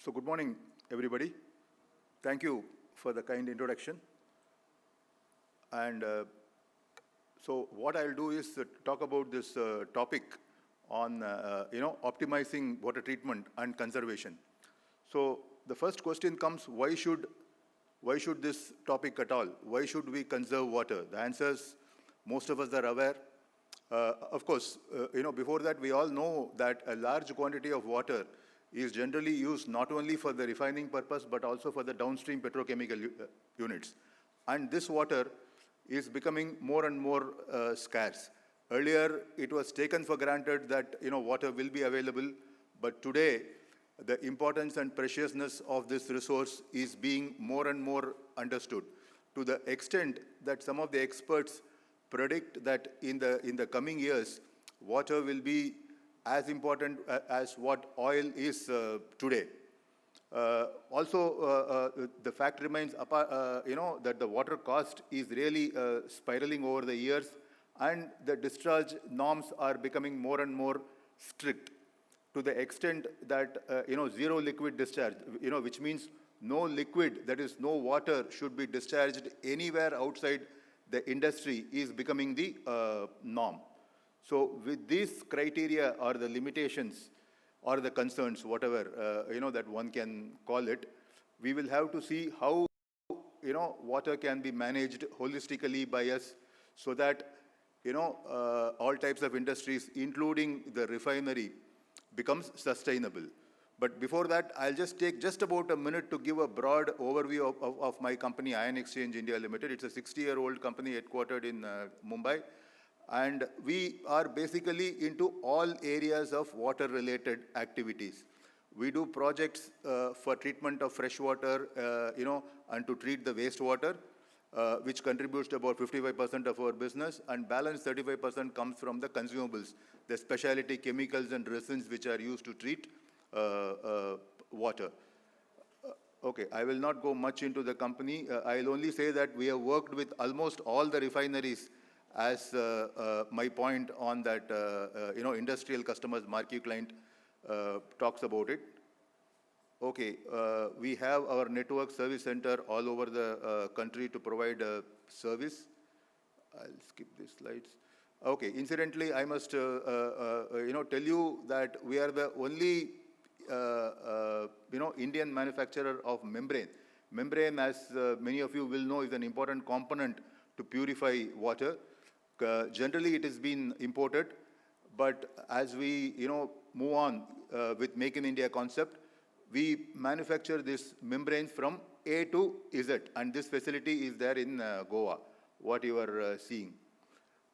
So good morning, everybody. Thank you for the kind introduction. And so what I'll do is talk about this topic on, optimizing water treatment and conservation. So the first question comes, why should this topic at all? Why should we conserve water? The answers, most of us are aware. Of course, before that, we all know that a large quantity of water is generally used not only for the refining purpose, but also for the downstream petrochemical units. And this water is becoming more and more scarce. Earlier, it was taken for granted that, water will be available, but today, the importance and preciousness of this resource is being more and more understood, to the extent that some of the experts predict that in the coming years, water will be as important as what oil is today. The fact remains, that the water cost is really spiraling over the years, and the discharge norms are becoming more and more strict, to the extent that, zero liquid discharge, which means no liquid, that is no water, should be discharged anywhere outside the industry, is becoming the norm. So with these criteria or the limitations or the concerns, whatever, that one can call it, we will have to see how, water can be managed holistically by us, so that, all types of industries, including the refinery, becomes sustainable. But before that, I'll just take just about a minute to give a broad overview of my company, Ion Exchange India Limited. It's a 60-year-old company headquartered in Mumbai. And we are basically into all areas of water-related activities. We do projects for treatment of fresh water, and to treat the wastewater, which contributes to about 55% of our business, and balance 35% comes from the consumables, the specialty chemicals and resins which are used to treat water. Okay, I will not go much into the company. I'll only say that we have worked with almost all the refineries, as my point on that, industrial customers, marquee client talks about it. Okay, we have our network service center all over the country to provide service. I'll skip these slides. Okay, incidentally, I must, tell you that we are the only, Indian manufacturer of membrane. Membrane, as many of you will know, is an important component to purify water. Generally, it has been imported, but as we, move on with Make in India concept, we manufacture this membranes from A to Z, and this facility is there in Goa, what you are seeing.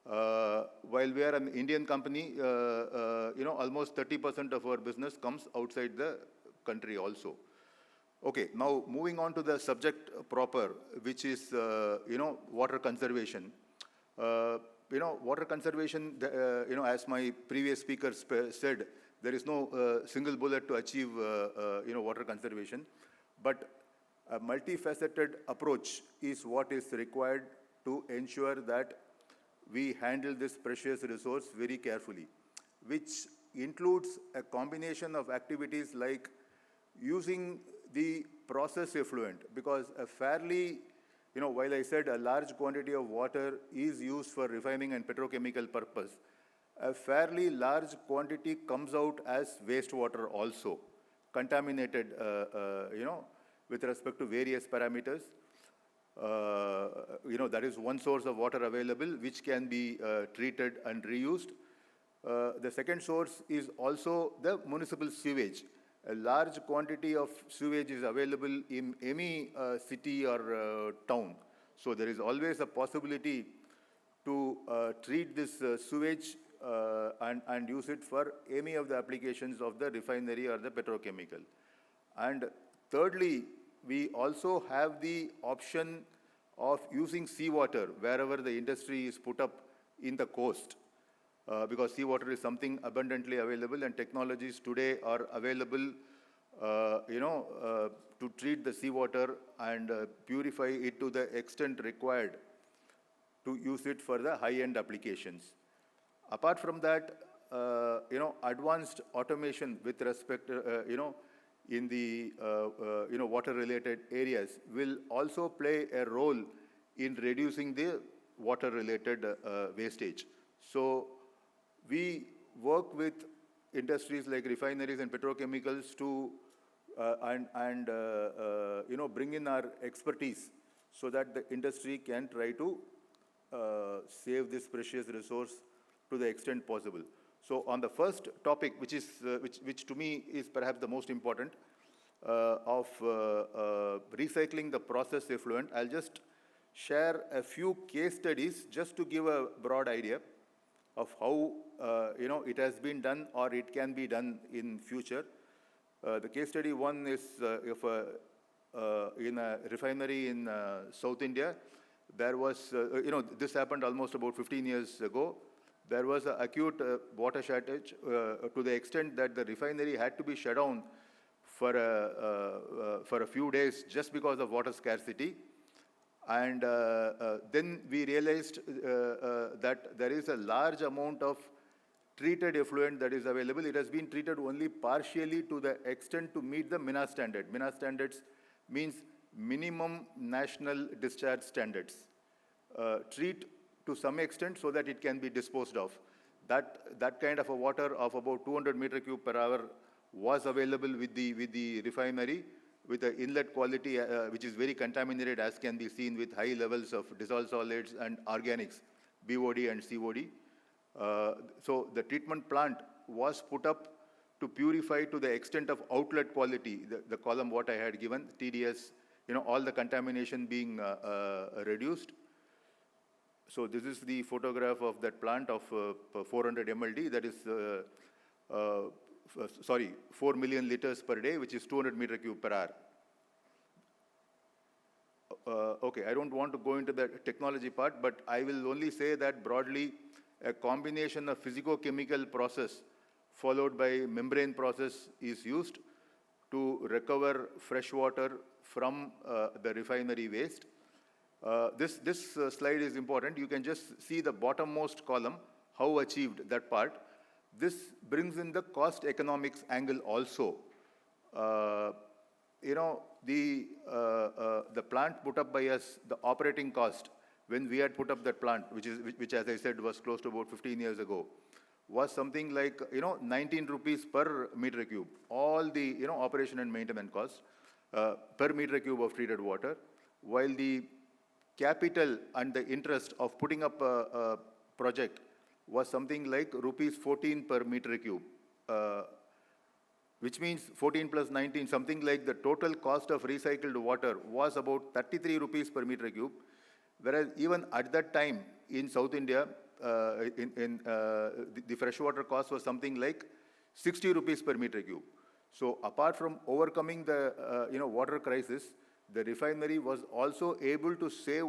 While we are an Indian company, almost 30% of our business comes outside the country also. Okay, now moving on to the subject proper, which is, water conservation. Water conservation, as my previous speaker said, there is no single bullet to achieve, water conservation. But a multifaceted approach is what is required to ensure that we handle this precious resource very carefully, which includes a combination of activities like using the process effluent, because a fairly, while I said a large quantity of water is used for refining and petrochemical purpose, a fairly large quantity comes out as wastewater also, contaminated, with respect to various parameters. That is one source of water available, which can be treated and reused. The second source is also the municipal sewage. A large quantity of sewage is available in any city or town. So there is always a possibility to treat this sewage and use it for any of the applications of the refinery or the petrochemical. And thirdly, we also have the option of using seawater wherever the industry is put up in the coast, because seawater is something abundantly available, and technologies today are available, to treat the seawater and purify it to the extent required to use it for the high-end applications. Apart from that, advanced automation with respect, in the water-related areas will also play a role in reducing the water-related wastage. So we work with industries like refineries and petrochemicals to bring in our expertise so that the industry can try to save this precious resource to the extent possible. So on the first topic, which to me is perhaps the most important, of recycling the process effluent, I'll just share a few case studies just to give a broad idea of how it has been done or it can be done in future. The case study one is in a refinery in South India. There was, this happened almost about 15 years ago. There was an acute water shortage to the extent that the refinery had to be shut down for a few days just because of water scarcity. And then we realized that there is a large amount of treated effluent that is available. It has been treated only partially to the extent to meet the MINA standard. MINA standards means minimum national discharge standards. Treat to some extent so that it can be disposed of. That kind of a water of about 200 meter cube per hour was available with the refinery, with the inlet quality which is very contaminated, as can be seen with high levels of dissolved solids and organics, BOD and COD. So the treatment plant was put up to purify to the extent of outlet quality, the column what I had given, TDS, all the contamination being reduced. So this is the photograph of that plant of 400 MLD, that is, 4 million liters per day, which is 200 meter cube per hour. Okay, I don't want to go into the technology part, but I will only say that broadly, a combination of physico-chemical process followed by membrane process is used to recover fresh water from the refinery waste. This slide is important. You can just see the bottommost column, how achieved that part. This brings in the cost economics angle also. The plant put up by us, the operating cost, when we had put up that plant, which as I said was close to about 15 years ago, was something like 19 rupees per meter cube. All the operation and maintenance costs per meter cube of treated water, while the capital and the interest of putting up a project was something like rupees 14 per meter cube, which means 14 plus 19, something like the total cost of recycled water was about 33 rupees per meter cube, whereas even at that time in South India, the freshwater cost was something like 60 rupees per meter cube. So apart from overcoming the water crisis, the refinery was also able to save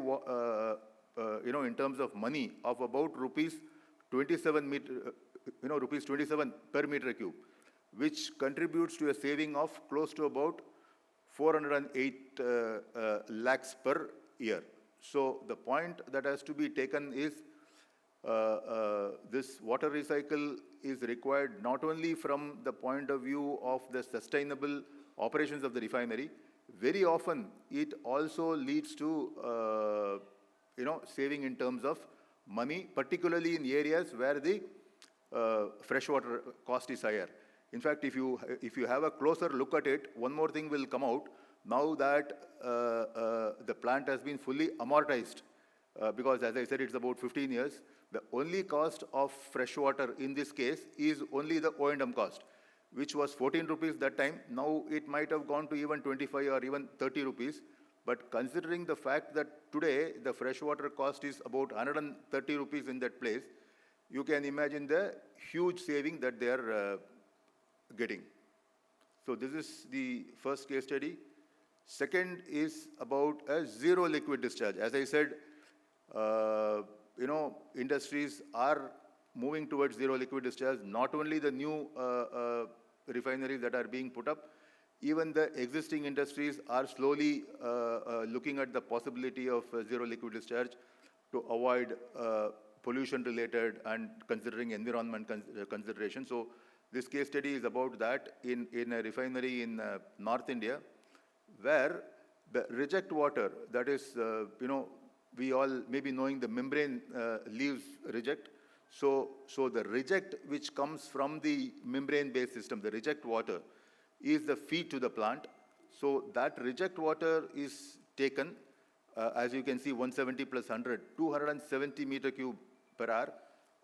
in terms of money of about rupees 27 per meter cube, which contributes to a saving of close to about 408 lakhs per year. So the point that has to be taken is this water recycle is required not only from the point of view of the sustainable operations of the refinery. Very often it also leads to saving in terms of money, particularly in areas where the freshwater cost is higher. In fact, if you have a closer look at it, one more thing will come out now that the plant has been fully amortized, because as I said, it's about 15 years. The only cost of freshwater in this case is only the O&M cost, which was 14 rupees that time. Now it might have gone to even 25 or even 30 rupees. But considering the fact that today the freshwater cost is about 130 rupees in that place, you can imagine the huge saving that they are getting. So this is the first case study. Second is about a zero liquid discharge. As I said, industries are moving towards zero liquid discharge. Not only the new refineries that are being put up, even the existing industries are slowly looking at the possibility of zero liquid discharge to avoid pollution related and considering environment consideration. So This case study is about that in a refinery in North India, where the reject water, that is, we all may be knowing the membrane leaves reject. So the reject which comes from the membrane-based system, the reject water, is the feed to the plant. So that reject water is taken, as you can see, 170 plus 100, 270 meter cube per hour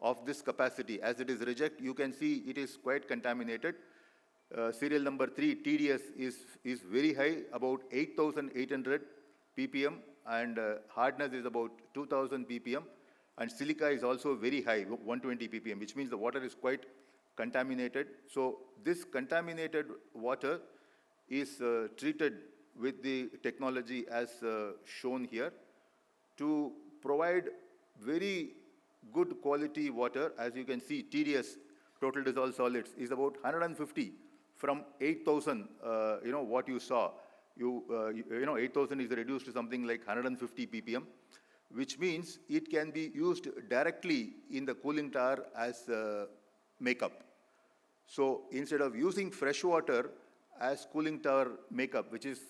of this capacity. As it is reject, you can see it is quite contaminated. Serial number 3, TDS, is very high, about 8,800 ppm, and hardness is about 2,000 ppm, and silica is also very high, 120 ppm, which means the water is quite contaminated. So this contaminated water is treated with the technology as shown here to provide very good quality water. As you can see, TDS, total dissolved solids, is about 150 from 8,000, what you saw. 8,000 is reduced to something like 150 ppm, which means it can be used directly in the cooling tower as makeup. So instead of using fresh water as cooling tower makeup, which is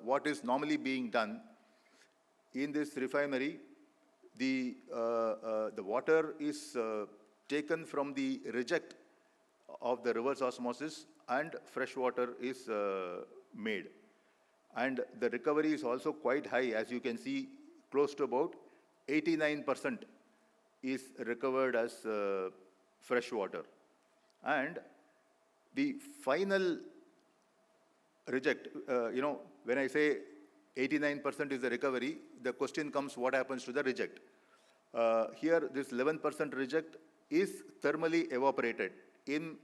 what is normally being done in this refinery, the water is taken from the reject of the reverse osmosis, and fresh water is made. And the recovery is also quite high. As you can see, close to about 89% is recovered as fresh water. And the final reject, when I say 89% is the recovery, the question comes, what happens to the reject? Here, this 11% reject is thermally evaporated in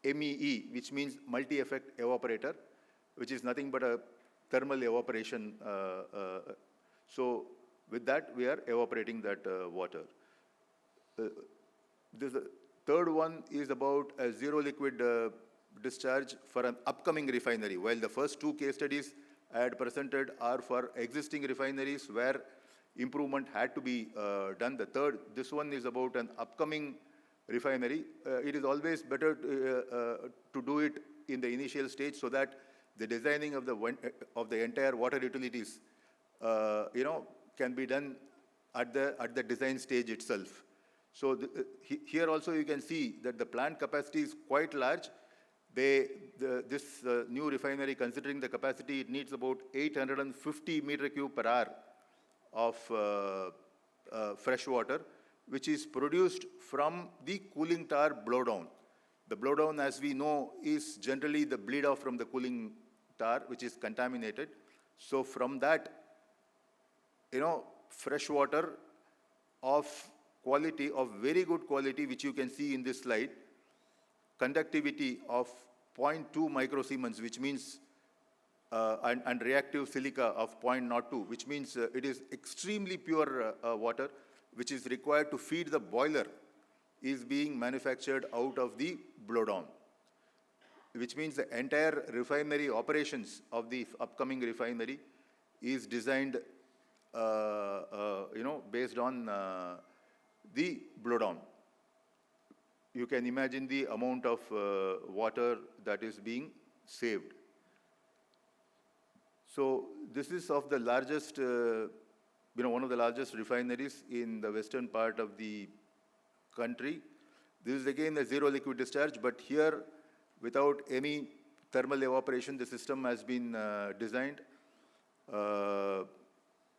MEE, which means multi-effect evaporator, which is nothing but a thermal evaporation. So with that, we are evaporating that water. This third one is about a zero liquid discharge for an upcoming refinery. While the first two case studies I had presented are for existing refineries where improvement had to be done. This one is about an upcoming refinery. It is always better to do it in the initial stage so that the designing of the entire water utilities, can be done at the design stage itself. So here also you can see that the plant capacity is quite large. This new refinery, considering the capacity, it needs about 850 meter cube per hour of fresh water, which is produced from the cooling tower blowdown. The blowdown, as we know, is generally the bleed off from the cooling tower, which is contaminated. So from that, fresh water of quality, of very good quality, which you can see in this slide, conductivity of 0.2 microsiemens, which means, and reactive silica of 0.02, which means it is extremely pure water, which is required to feed the boiler, is being manufactured out of the blowdown, which means the entire refinery operations of the upcoming refinery is designed, based on the blowdown. You can imagine the amount of water that is being saved. So this is of the largest, one of the largest refineries in the western part of the country. This is again a zero liquid discharge, but here, without any thermal evaporation, the system has been designed.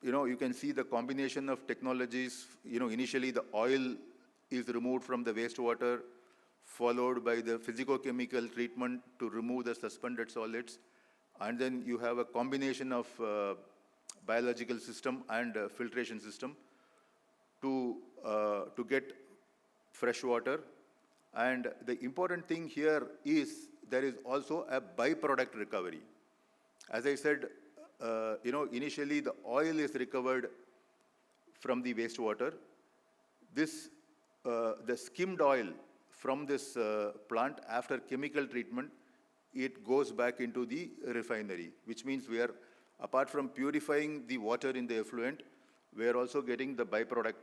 You can see the combination of technologies. Initially the oil is removed from the wastewater, followed by the physicochemical treatment to remove the suspended solids. And then you have a combination of biological system and filtration system to get fresh water. And the important thing here is there is also a byproduct recovery. As I said, initially the oil is recovered from the wastewater. The skimmed oil from this plant, after chemical treatment, it goes back into the refinery, which means we are, apart from purifying the water in the effluent, we are also getting the byproduct.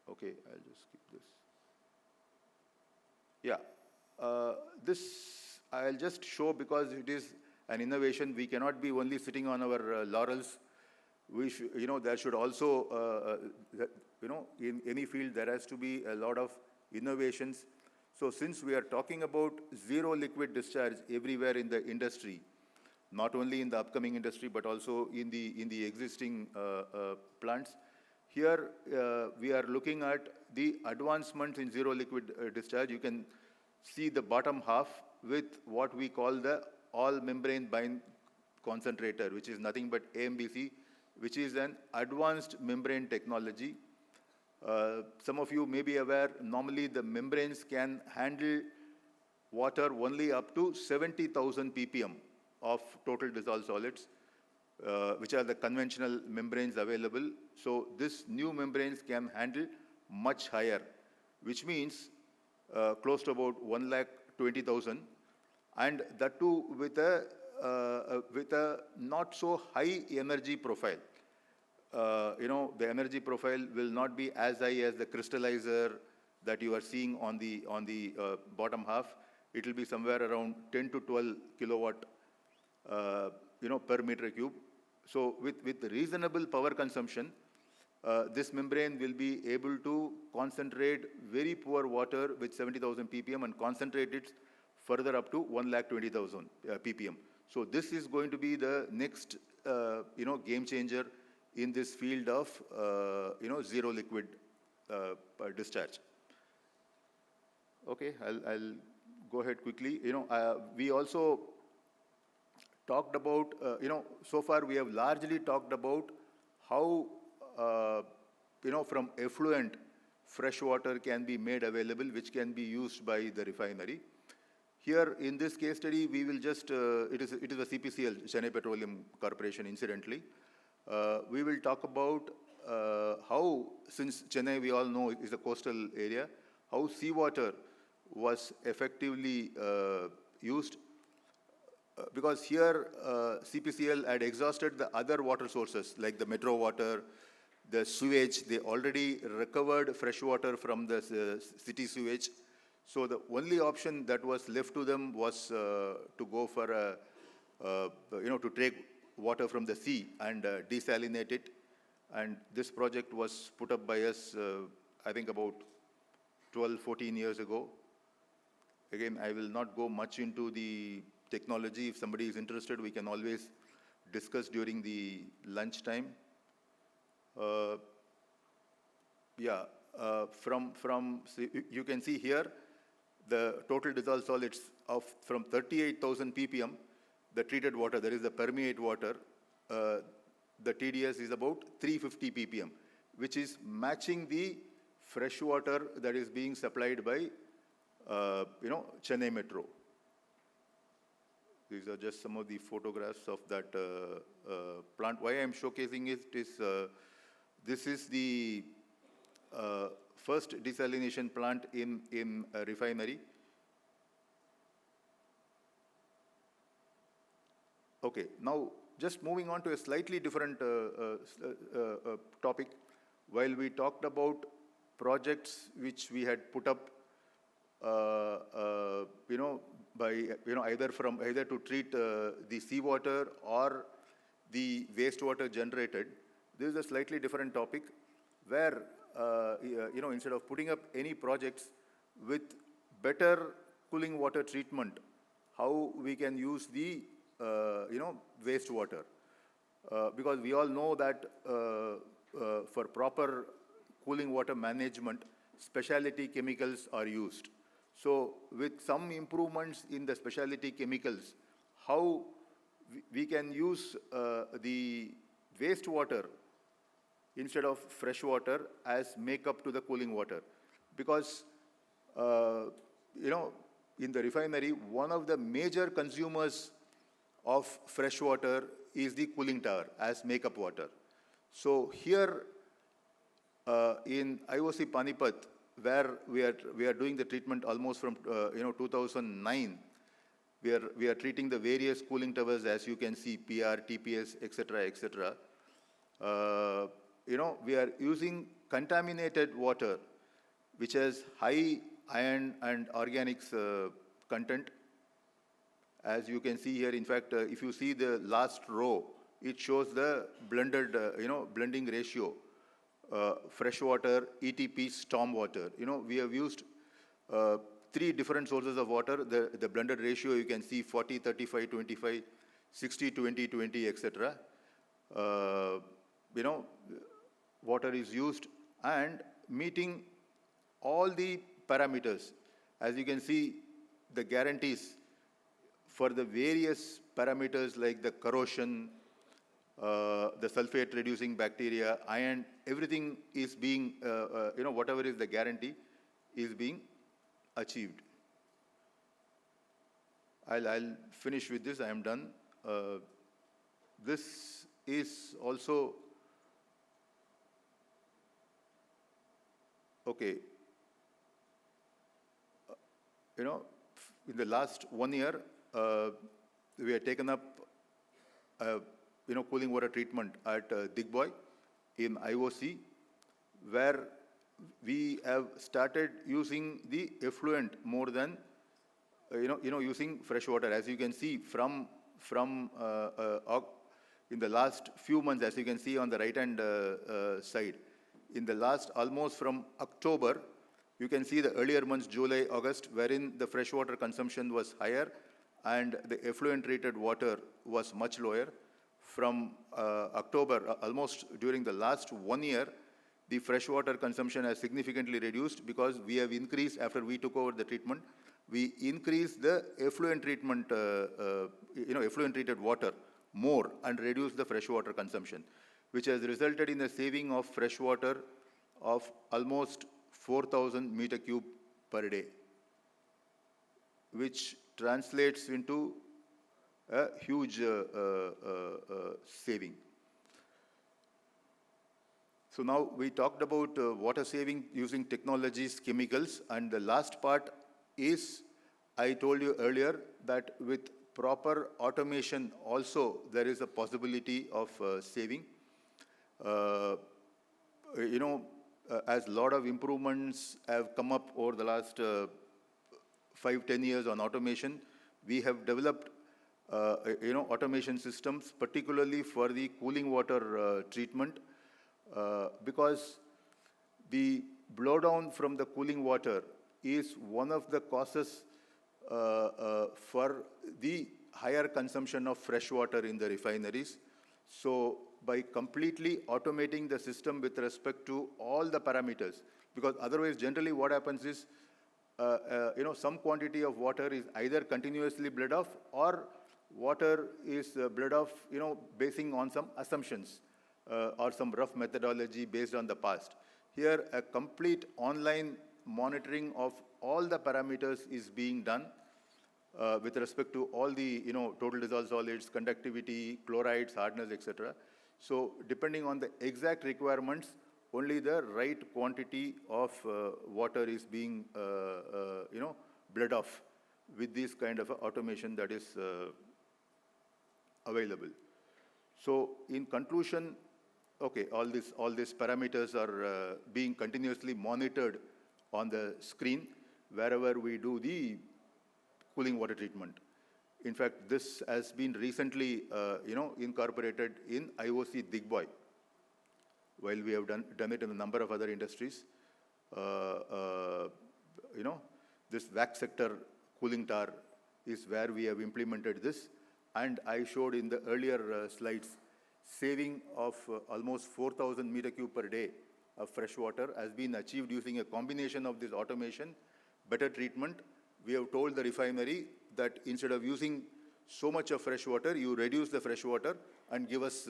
Okay, I'll just skip this. Yeah. This I'll just show because it is an innovation. We cannot be only sitting on our laurels. We should, there should also, in any field, there has to be a lot of innovations. So since we are talking about zero liquid discharge everywhere in the industry, not only in the upcoming industry, but also in the existing plants, here we are looking at the advancements in zero liquid discharge. You can see the bottom half with what we call the all membrane bind concentrator, which is nothing but AMBC, which is an advanced membrane technology. Some of you may be aware, normally the membranes can handle water only up to 70,000 ppm of total dissolved solids, which are the conventional membranes available. So this new membranes can handle much higher, which means close to about 1,20,000, and that too with a not so high energy profile. The energy profile will not be as high as the crystallizer that you are seeing on the bottom half. It will be somewhere around 10 to 12 kilowatt, per meter cube. So with reasonable power consumption, this membrane will be able to concentrate very poor water with 70,000 ppm and concentrate it further up to 1,20,000 ppm. So this is going to be the next, game changer in this field of, zero liquid discharge. Okay, I'll go ahead quickly. We also talked about, so far we have largely talked about how, from effluent, fresh water can be made available, which can be used by the refinery. Here in this case study, we will just, it is a CPCL, Chennai Petroleum Corporation, incidentally. We will talk about how, since Chennai, we all know, is a coastal area, how seawater was effectively used. Because here, CPCL had exhausted the other water sources, like the metro water, the sewage. They already recovered fresh water from the city sewage. So the only option that was left to them was to go for to take water from the sea and desalinate it. And this project was put up by us, I think about 12, 14 years ago. Again, I will not go much into the technology. If somebody is interested, we can always discuss during the lunch time. You can see here the total dissolved solids from 38,000 ppm, the treated water, that is the permeate water, the TDS is about 350 ppm, which is matching the fresh water that is being supplied by, Chennai Metro. These are just some of the photographs of that plant. Why I am showcasing it is, this is the first desalination plant in a refinery. Okay, now just moving on to a slightly different topic. While we talked about projects which we had put up, either to treat the seawater or the wastewater generated, this is a slightly different topic where, instead of putting up any projects with better cooling water treatment, how we can use the, wastewater. Because we all know that for proper cooling water management, specialty chemicals are used. So with some improvements in the specialty chemicals, how we can use the wastewater instead of fresh water as makeup to the cooling water. Because, in the refinery, one of the major consumers of fresh water is the cooling tower as makeup water. So here in IOC Panipat, where we are doing the treatment almost from 2009, we are treating the various cooling towers, as you can see, PR, TPS, etc., etc. We are using contaminated water, which has high iron and organics content. As you can see here, in fact, if you see the last row, it shows the blended, blending ratio, freshwater, ETP, stormwater. We have used three different sources of water. The blended ratio, you can see 40, 35, 25, 60, 20, 20, etc. Water is used and meeting all the parameters. As you can see, the guarantees for the various parameters like the corrosion, the sulfate reducing bacteria, iron, everything is being, whatever is the guarantee is being achieved. I'll finish with this, I am done. This is also, okay, in the last 1 year, we have taken up, cooling water treatment at Digboy in IOC, where we have started using the effluent more than, using fresh water. As you can see from in the last few months, as you can see on the right-hand side, in the last almost from October, you can see the earlier months, July, August, wherein the freshwater consumption was higher and the effluent treated water was much lower. From October, almost during the last 1 year, the freshwater consumption has significantly reduced because we have increased, after we took over the treatment, we increased the effluent treatment, effluent treated water more and reduced the freshwater consumption, which has resulted in a saving of freshwater of almost 4,000 meter cube per day, which translates into a huge saving. So now we talked about water saving using technologies, chemicals, and the last part is, I told you earlier that with proper automation also there is a possibility of saving. As a lot of improvements have come up over the last 5-10 years on automation, we have developed automation systems, particularly for the cooling water treatment, because the blowdown from the cooling water is one of the causes for the higher consumption of fresh water in the refineries. So by completely automating the system with respect to all the parameters, because otherwise generally what happens is, some quantity of water is either continuously bled off or water is bled off, basing on some assumptions or some rough methodology based on the past. Here, a complete online monitoring of all the parameters is being done with respect to all the, total dissolved solids, conductivity, chlorides, hardness, etc. So depending on the exact requirements, only the right quantity of water is being, bled off with this kind of automation that is available. So in conclusion, okay, all these parameters are being continuously monitored on the screen wherever we do the cooling water treatment. In fact, this has been recently, incorporated in IOC Digboy, while we have done it in a number of other industries. This wax sector cooling tower is where we have implemented this. And I showed in the earlier slides, saving of almost 4,000 meter cube per day of fresh water has been achieved using a combination of this automation, better treatment. We have told the refinery that instead of using so much of fresh water, you reduce the fresh water and give us,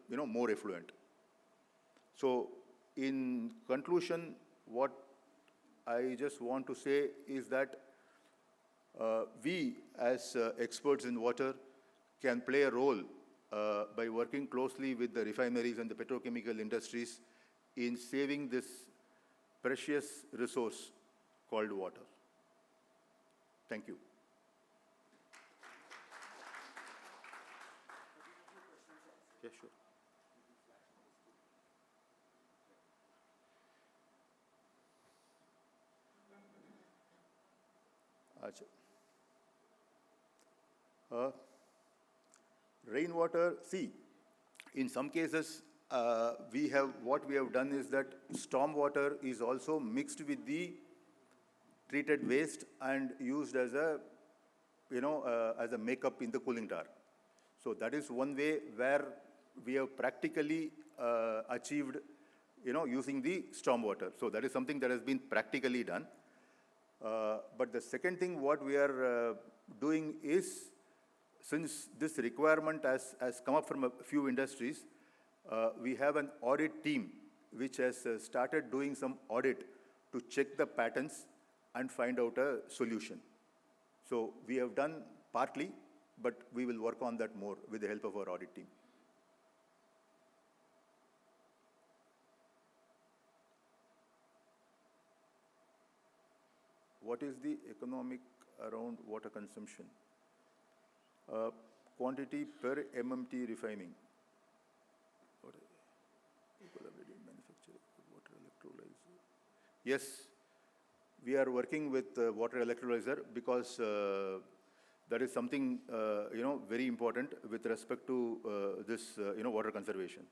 more effluent. So in conclusion, what I just want to say is that we as experts in water can play a role by working closely with the refineries and the petrochemical industries in saving this precious resource called water. Thank you. Yeah, sure. Acha. Rainwater, see, in some cases, what we have done is that storm water is also mixed with the treated waste and used as a, as a makeup in the cooling tower. So that is one way where we have practically achieved, using the storm water. So that is something that has been practically done. But the second thing what we are doing is, since this requirement has come up from a few industries, we have an audit team which has started doing some audit to check the patterns and find out a solution. So we have done partly, but we will work on that more with the help of our audit team. What is the economic around water consumption? Quantity per MMT refining. Water electrolyzer. Yes, we are working with water electrolyzer because that is something very important with respect to this water conservation.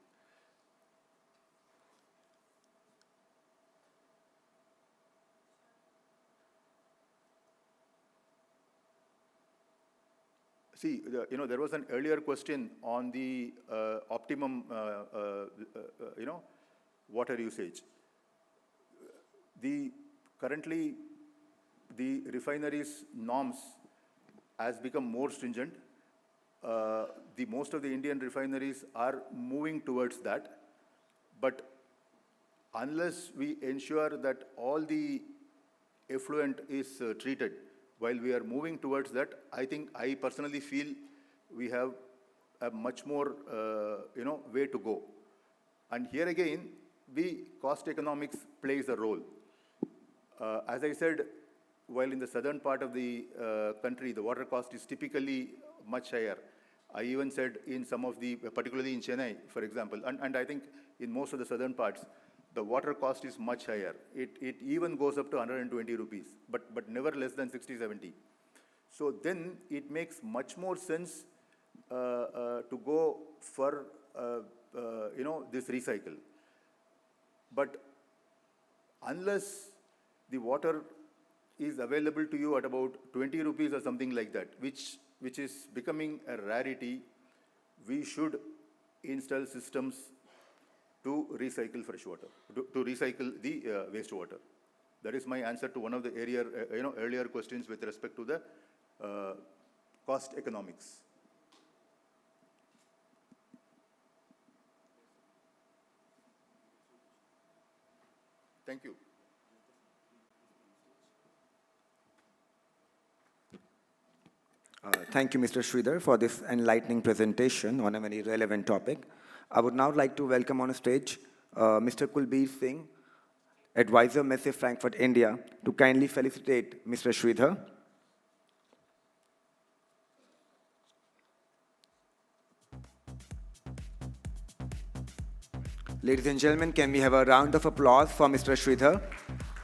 See, there was an earlier question on the optimum, water usage. Currently, the refineries' norms has become more stringent. Most of the Indian refineries are moving towards that. But unless we ensure that all the effluent is treated, while we are moving towards that, I personally feel we have a much more, way to go. And here again, the cost economics plays a role. As I said, while in the southern part of the country, the water cost is typically much higher. I even said in some of the, particularly in Chennai, for example, and I think in most of the southern parts, the water cost is much higher. It even goes up to 120 rupees, but never less than 60, 70. So then it makes much more sense to go for, this recycle. But unless the water is available to you at about 20 rupees or something like that, which is becoming a rarity, we should install systems to recycle fresh water, to recycle the wastewater. That is my answer to one of the earlier questions with respect to the cost economics. Thank you. Thank you, Mr. Sridhar, for this enlightening presentation on a very relevant topic. I would now like to welcome on stage Mr. Kulbir Singh, Advisor, Messe Frankfurt, India, to kindly felicitate Mr. Sridhar. Ladies and gentlemen, can we have a round of applause for Mr. Sridhar?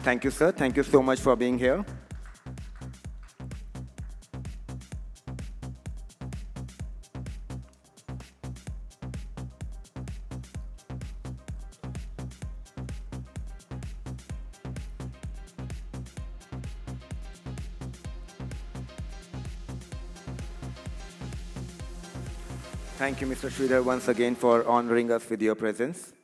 Thank you, sir. Thank you so much for being here. Thank you, Mr. Sridhar, once again for honoring us with your presence.